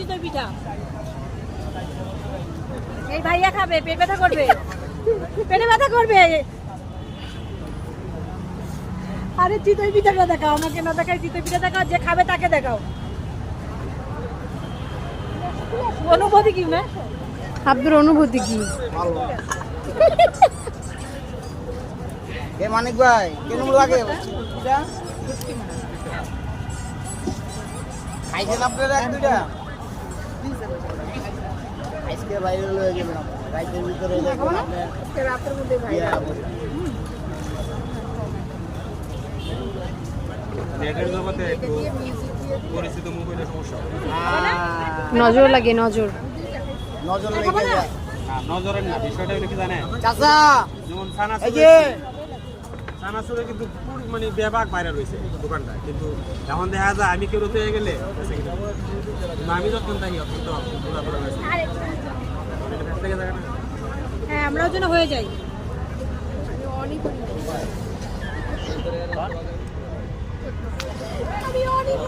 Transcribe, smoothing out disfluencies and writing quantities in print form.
চিতই পিঠা। এই ভাইয়া খাবে, পেট ব্যথা করবে, পেটে ব্যথা করবে। আরে চিতই পিঠাটা দেখাও, আমাকে না দেখাই, চিতই পিঠা দেখাও, যে খাবে তাকে দেখাও। অনুভূতি কি না? আপনার অনুভূতি কি? এ মানিক ভাই কেমন লাগে খাইছেন আপনারা এক দুইটা আজকে বাইরে লয়ে যাবেন রাইতের ভিতরে দেখুন আপনি রাতের মধ্যে বাইরে নেটের জগতে একটু পরিচিত মোবাইলের সমস্যা নজর লাগে, নজর নজর লেগে যায় না, নজরের না, বিষয়টা হলো কি জানেন, চাচা যেমন এই যে চানাচুরে কিন্তু মানে ব্যাপক বাইরে রয়েছে দোকানটা, কিন্তু এখন দেখা যায় আমি কেউ রতে গেলে কিন্তু আমি যখন থাকি অত্যন্ত ঘোরাফেরা হয়েছে। হ্যাঁ, আমরাও যেন হয়ে যাই।